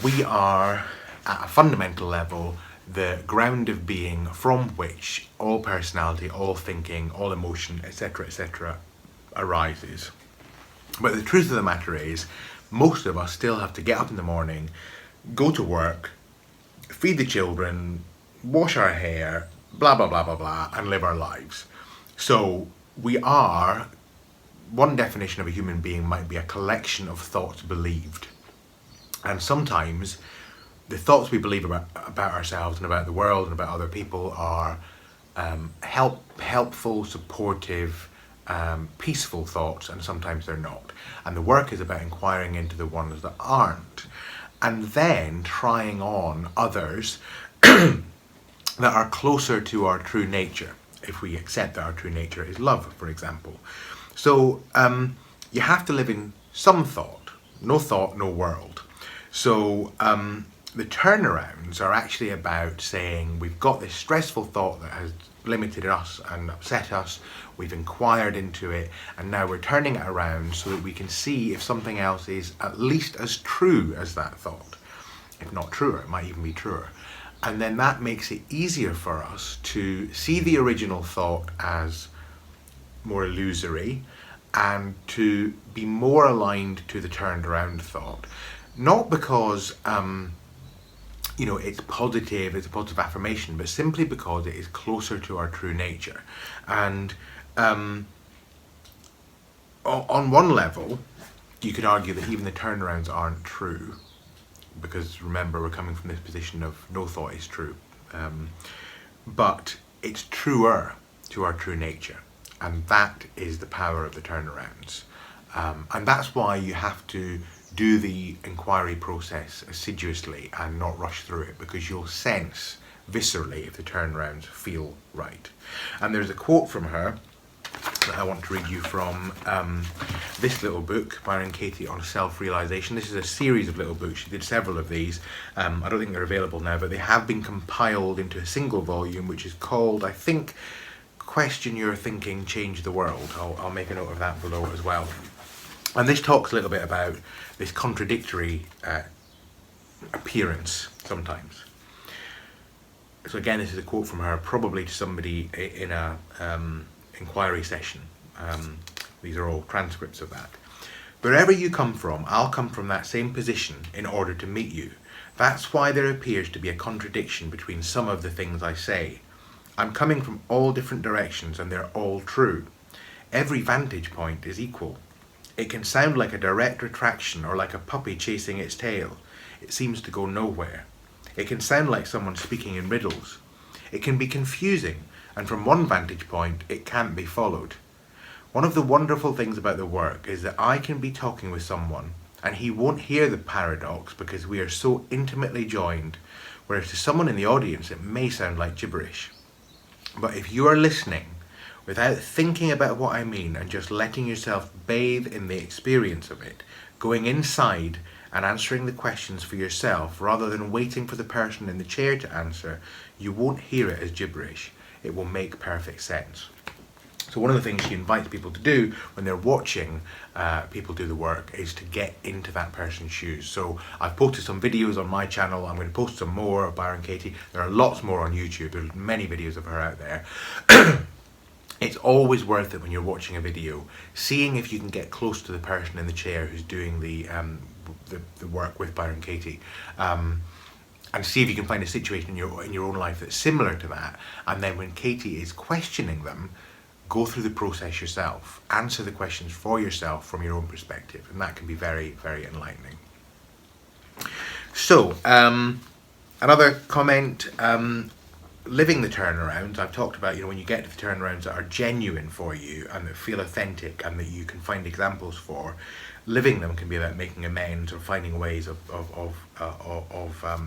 at a fundamental level the ground of being from which all personality, all thinking, all emotion, etc., arises. But the truth of the matter is, most of us still have to get up in the morning, go to work, feed the children, wash our hair, blah, blah, blah, blah, blah, and live our lives. So we are one definition of a human being might be a collection of thoughts believed. And sometimes the thoughts we believe about ourselves and about the world and about other people are helpful, supportive, peaceful thoughts, and sometimes they're not. And the work is about inquiring into the ones that aren't, and then trying on others that are closer to our true nature, if we accept that our true nature is love, for example. So you have to live in some thought, no world. So the turnarounds are actually about saying we've got this stressful thought that has limited us and upset us, we've inquired into it, and now we're turning it around so that we can see if something else is at least as true as that thought. If not truer, it might even be truer. And then that makes it easier for us to see the original thought as more illusory and to be more aligned to the turned around thought. Not because it's positive, it's a positive affirmation, but simply because it is closer to our true nature. And on one level, you could argue that even the turnarounds aren't true, because remember, we're coming from this position of no thought is true. But it's truer to our true nature, and that is the power of the turnarounds. And that's why you have to do the inquiry process assiduously and not rush through it, because you'll sense viscerally if the turnarounds feel right. And there's a quote from her that I want to read you from this little book, Byron Katie on Self-Realization. This is a series of little books. She did several of these. I don't think they're available now, but they have been compiled into a single volume, which is called, I think, Question Your Thinking, Change the World. I'll make a note of that below as well. And this talks a little bit about this contradictory appearance sometimes. So again, this is a quote from her, probably to somebody in a inquiry session. These are all transcripts of that. Wherever you come from, I'll come from that same position in order to meet you. That's why there appears to be a contradiction between some of the things I say. I'm coming from all different directions and they're all true. Every vantage point is equal. It can sound like a direct retraction or like a puppy chasing its tail. It seems to go nowhere. It can sound like someone speaking in riddles. It can be confusing, and from one vantage point, it can't be followed. One of the wonderful things about the work is that I can be talking with someone, and he won't hear the paradox because we are so intimately joined, whereas to someone in the audience, it may sound like gibberish. But if you are listening, without thinking about what I mean and just letting yourself bathe in the experience of it, going inside and answering the questions for yourself rather than waiting for the person in the chair to answer, you won't hear it as gibberish. It will make perfect sense. So one of the things she invites people to do when they're watching people do the work is to get into that person's shoes. So I've posted some videos on my channel. I'm going to post some more of Byron Katie. There are lots more on YouTube. There's many videos of her out there. It's always worth it when you're watching a video, seeing if you can get close to the person in the chair who's doing the work with Byron Katie, and see if you can find a situation in your own life that's similar to that. And then when Katie is questioning them, go through the process yourself, answer the questions for yourself from your own perspective, and that can be very, very enlightening. So, another comment. Living the turnarounds, I've talked about, when you get to the turnarounds that are genuine for you and that feel authentic and that you can find examples for, living them can be about making amends or finding ways of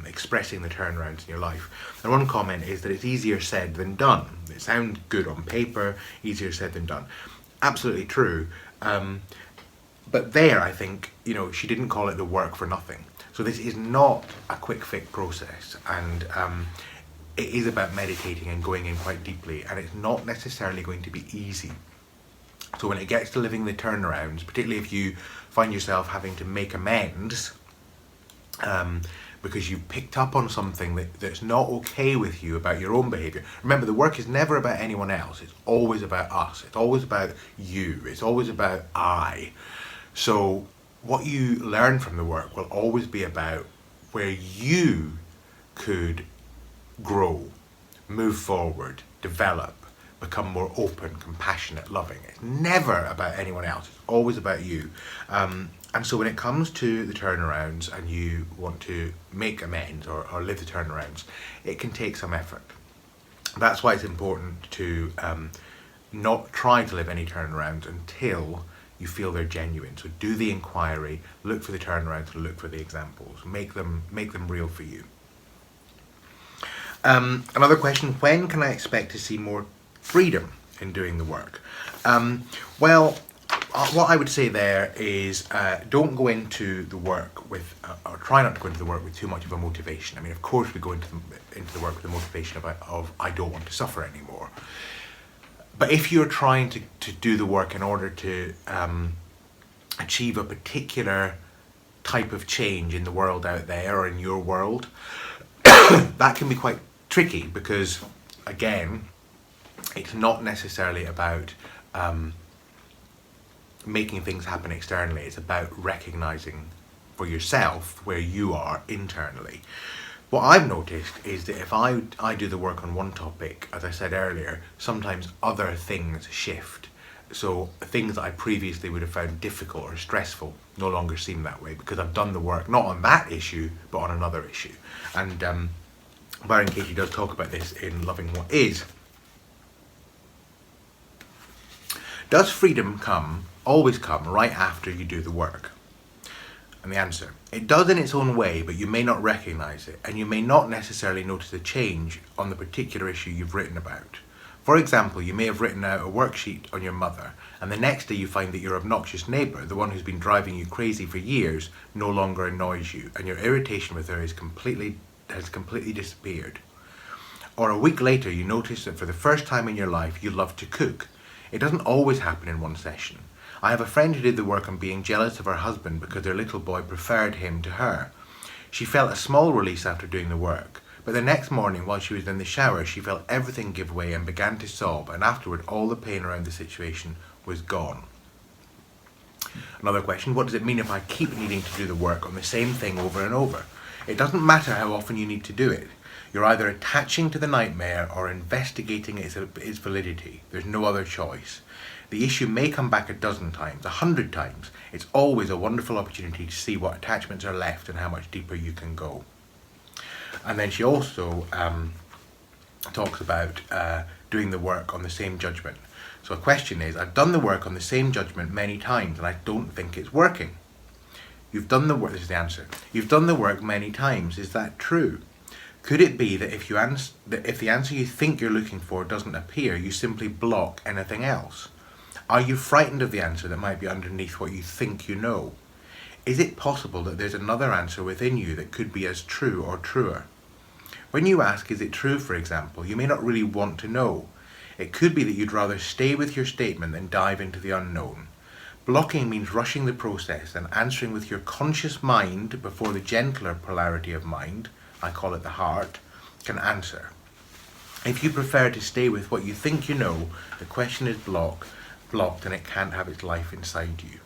expressing the turnarounds in your life. And one comment is that it's easier said than done. It sounds good on paper, easier said than done. Absolutely true. But there, I think, she didn't call it the work for nothing. So this is not a quick fix process, and it is about meditating and going in quite deeply, and it's not necessarily going to be easy. So when it gets to living the turnarounds, particularly if you find yourself having to make amends because you've picked up on something that's not okay with you about your own behaviour. Remember, the work is never about anyone else. It's always about us. It's always about you. It's always about I. So what you learn from the work will always be about where you could grow, move forward, develop, become more open, compassionate, loving. It's never about anyone else. It's always about you. And so when it comes to the turnarounds and you want to make amends or live the turnarounds, it can take some effort. That's why it's important to not try to live any turnarounds until you feel they're genuine. So do the inquiry, look for the turnarounds, and look for the examples. Make them real for you. Another question: when can I expect to see more freedom in doing the work? What I would say there is don't go into the work with, or try not to go into the work with too much of a motivation. I mean, of course we go into the work with the motivation of I don't want to suffer anymore. But if you're trying to do the work in order to achieve a particular type of change in the world out there or in your world, that can be quite tricky because, again, it's not necessarily about making things happen externally. It's about recognizing for yourself where you are internally. What I've noticed is that if I do the work on one topic, as I said earlier, sometimes other things shift. So things that I previously would have found difficult or stressful no longer seem that way because I've done the work not on that issue but on another issue. And Byron Katie does talk about this in Loving What Is. Does freedom always come right after you do the work? And the answer: it does in its own way, but you may not recognize it, and you may not necessarily notice a change on the particular issue you've written about. For example, you may have written out a worksheet on your mother, and the next day you find that your obnoxious neighbour, the one who's been driving you crazy for years, no longer annoys you, and your irritation with her has completely disappeared. Or a week later you notice that for the first time in your life you love to cook. It doesn't always happen in one session. I have a friend who did the work on being jealous of her husband because their little boy preferred him to her. She felt a small release after doing the work, but the next morning while she was in the shower she felt everything give way and began to sob, and afterward all the pain around the situation was gone. Another question: what does it mean if I keep needing to do the work on the same thing over and over? It doesn't matter how often you need to do it. You're either attaching to the nightmare or investigating its validity. There's no other choice. The issue may come back a dozen times, 100 times. It's always a wonderful opportunity to see what attachments are left and how much deeper you can go. And then she also talks about doing the work on the same judgment. So a question is: I've done the work on the same judgment many times and I don't think it's working. You've done the work, this is the answer. You've done the work many times. Is that true? Could it be that if the answer you think you're looking for doesn't appear, you simply block anything else? Are you frightened of the answer that might be underneath what you think you know? Is it possible that there's another answer within you that could be as true or truer? When you ask, is it true, for example, you may not really want to know. It could be that you'd rather stay with your statement than dive into the unknown. Blocking means rushing the process and answering with your conscious mind before the gentler polarity of mind, I call it the heart, can answer. If you prefer to stay with what you think you know, the question is blocked and it can't have its life inside you.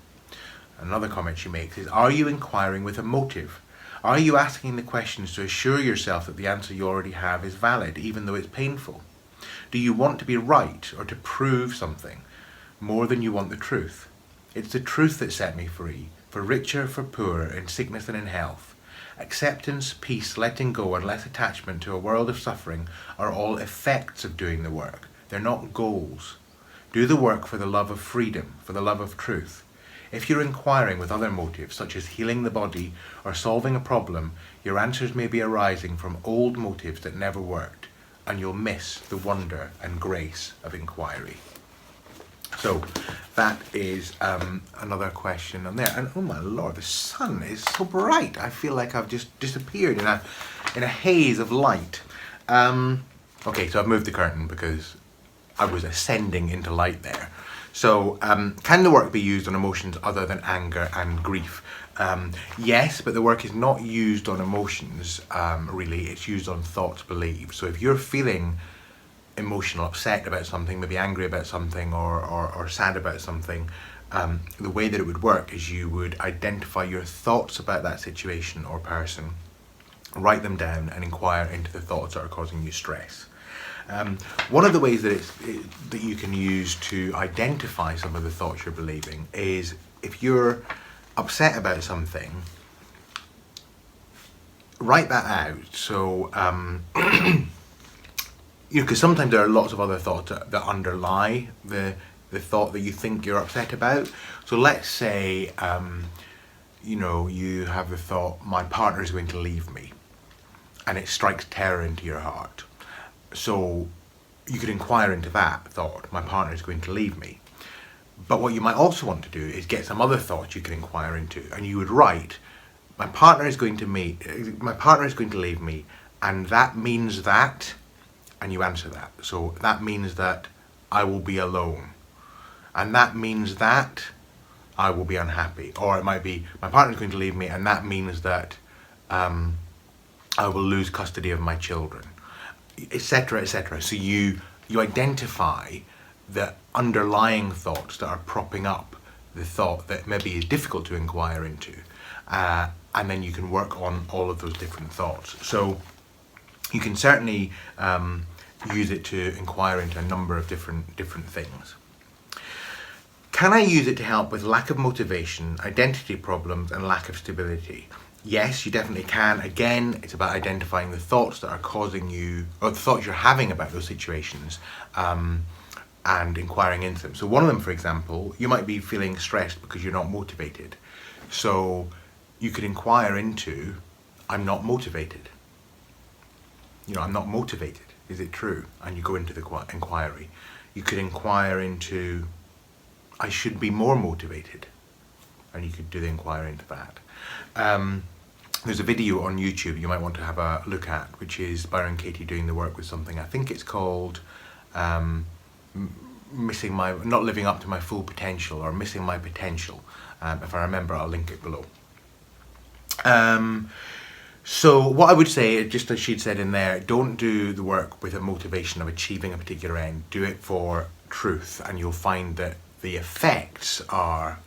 Another comment she makes is: are you inquiring with a motive? Are you asking the questions to assure yourself that the answer you already have is valid, even though it's painful? Do you want to be right or to prove something more than you want the truth? It's the truth that set me free, for richer, for poorer, in sickness and in health. Acceptance, peace, letting go, and less attachment to a world of suffering are all effects of doing the work. They're not goals. Do the work for the love of freedom, for the love of truth. If you're inquiring with other motives, such as healing the body or solving a problem, your answers may be arising from old motives that never worked, and you'll miss the wonder and grace of inquiry. So that is another question on there. And oh my lord, the sun is so bright. I feel like I've just disappeared in a haze of light. Okay, so I've moved the curtain because I was ascending into light there. So can the work be used on emotions other than anger and grief? Yes, but the work is not used on emotions, really. It's used on thoughts, beliefs. So if you're feeling emotional, upset about something, maybe angry about something, or sad about something, the way that it would work is you would identify your thoughts about that situation or person, write them down, and inquire into the thoughts that are causing you stress. One of the ways that that you can use to identify some of the thoughts you're believing is if you're upset about something, write that out. So, because sometimes there are lots of other thoughts that underlie the thought that you think you're upset about. So let's say, you have the thought, my partner is going to leave me, and it strikes terror into your heart. So you could inquire into that thought, my partner is going to leave me. But what you might also want to do is get some other thoughts you can inquire into, and you would write, my partner is going to leave me, and that means that, and you answer that. So that means that I will be alone, and that means that I will be unhappy. Or it might be, my partner is going to leave me, and that means that I will lose custody of my children, etc., etc. So you identify the underlying thoughts that are propping up the thought that maybe is difficult to inquire into, and then you can work on all of those different thoughts. So you can certainly use it to inquire into a number of different things. Can I use it to help with lack of motivation, identity problems, and lack of stability? Yes, you definitely can. Again, it's about identifying the thoughts that are causing you, or the thoughts you're having about those situations, and inquiring into them. So one of them, for example, you might be feeling stressed because you're not motivated. So you could inquire into, I'm not motivated. I'm not motivated. Is it true? And you go into the inquiry. You could inquire into, I should be more motivated. And you could do the inquiry into that. There's a video on YouTube you might want to have a look at, which is Byron Katie doing the work with something. I think it's called not living up to my full potential, or missing my potential. If I remember, I'll link it below. So what I would say, just as she'd said in there, don't do the work with a motivation of achieving a particular end. Do it for truth, and you'll find that the effects can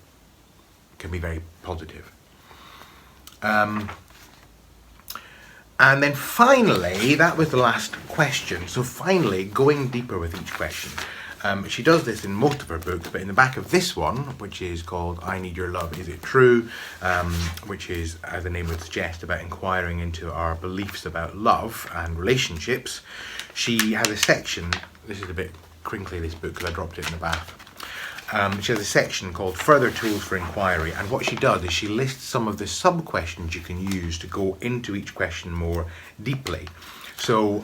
be very positive. And then finally, that was the last question. So finally, going deeper with each question. She does this in most of her books, but in the back of this one, which is called I Need Your Love, Is It True? Which is, as the name would suggest, about inquiring into our beliefs about love and relationships. She has a section, this is a bit crinkly, this book, because I dropped it in the bath. She has a section called Further Tools for Inquiry, and what she does is she lists some of the sub-questions you can use to go into each question more deeply. So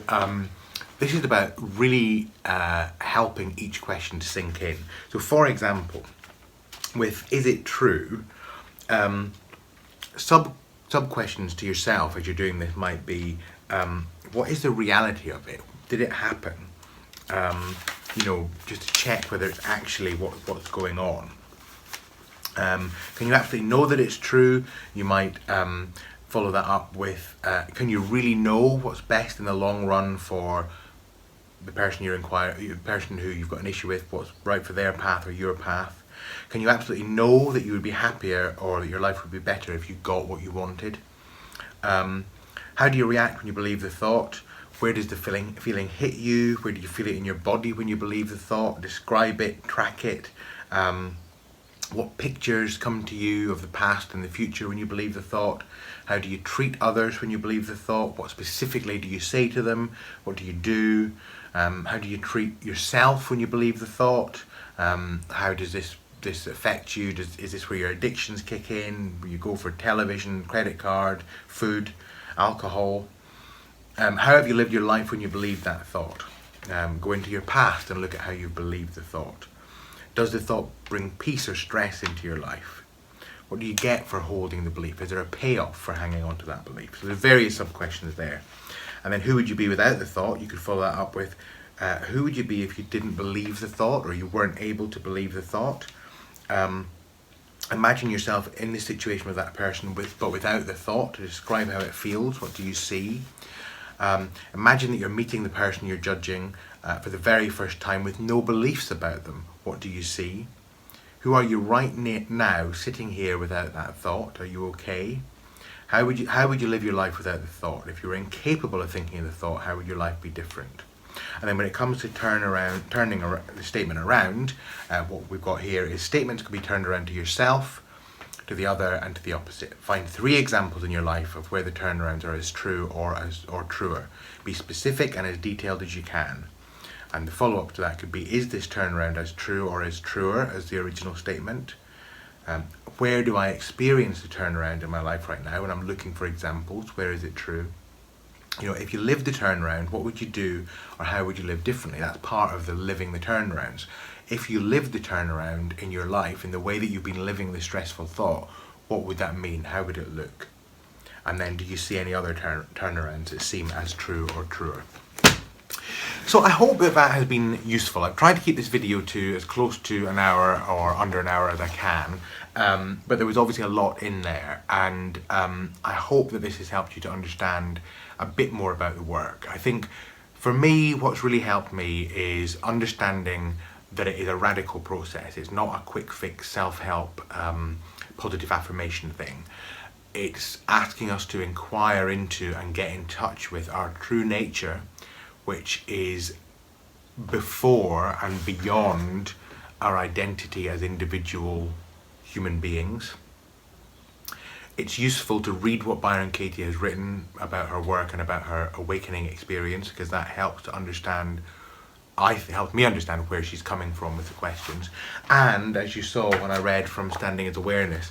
this is about really helping each question to sink in. So for example, with is it true, sub-questions to yourself as you're doing this might be, what is the reality of it? Did it happen? Just to check whether it's actually what's going on. Can you absolutely know that it's true? You might follow that up with, can you really know what's best in the long run for the person the person who you've got an issue with, what's right for their path or your path? Can you absolutely know that you would be happier or that your life would be better if you got what you wanted? How do you react when you believe the thought? Where does the feeling hit you? Where do you feel it in your body when you believe the thought? Describe it, track it. What pictures come to you of the past and the future when you believe the thought? How do you treat others when you believe the thought? What specifically do you say to them? What do you do? How do you treat yourself when you believe the thought? How does this affect you? Is this where your addictions kick in? Where you go for television, credit card, food, alcohol? How have you lived your life when you believed that thought? Go into your past and look at how you believed the thought. Does the thought bring peace or stress into your life? What do you get for holding the belief? Is there a payoff for hanging on to that belief? So there's various sub-questions there. And then who would you be without the thought? You could follow that up with, who would you be if you didn't believe the thought, or you weren't able to believe the thought? Imagine yourself in this situation with that person, but without the thought, to describe how it feels. What do you see? Imagine that you're meeting the person you're judging for the very first time with no beliefs about them. What do you see? Who are you right now sitting here without that thought? Are you okay? How would you live your life without the thought? If you were incapable of thinking of the thought, how would your life be different? And then when it comes to turning the statement around, what we've got here is statements can be turned around to yourself, to the other, and to the opposite. Find 3 examples in your life of where the turnarounds are as true or truer. Be specific and as detailed as you can. And the follow-up to that could be, is this turnaround as true or as truer as the original statement? Where do I experience the turnaround in my life right now? And I'm looking for examples. Where is it true? You know, if you lived the turnaround, what would you do, or how would you live differently? That's part of the living the turnarounds. If you lived the turnaround in your life in the way that you've been living the stressful thought, what would that mean? How would it look? And then do you see any other turnarounds that seem as true or truer? So I hope that has been useful. I've tried to keep this video to as close to an hour or under an hour as I can, but there was obviously a lot in there, and I hope that this has helped you to understand a bit more about the work. I think for me, what's really helped me is understanding that it is a radical process. It's not a quick fix, self-help, positive affirmation thing. It's asking us to inquire into and get in touch with our true nature, which is before and beyond our identity as individual human beings. It's useful to read what Byron Katie has written about her work and about her awakening experience, because that helps to understand, helped me understand where she's coming from with the questions. And as you saw when I read from Standing as Awareness,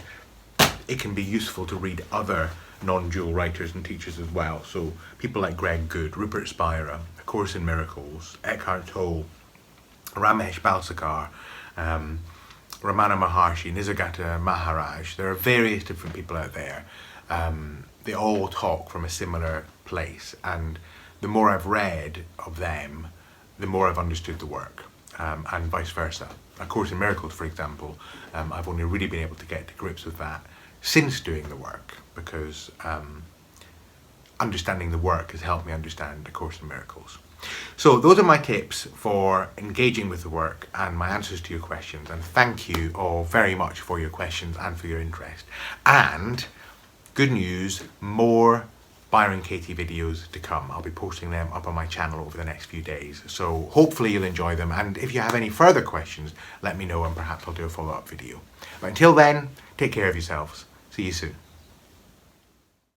it can be useful to read other non-dual writers and teachers as well. So people like Greg Good, Rupert Spira, A Course in Miracles, Eckhart Tolle, Ramesh Balsekar, Ramana Maharshi, Nisargadatta Maharaj. There are various different people out there. They all talk from a similar place, and the more I've read of them, the more I've understood the work, and vice versa. A Course in Miracles, for example, I've only really been able to get to grips with that since doing the work, because understanding the work has helped me understand A Course in Miracles. So those are my tips for engaging with the work and my answers to your questions, and thank you all very much for your questions and for your interest. And good news, more Byron Katie videos to come. I'll be posting them up on my channel over the next few days, so hopefully you'll enjoy them, and if you have any further questions, let me know and perhaps I'll do a follow-up video. But until then, take care of yourselves. See you soon.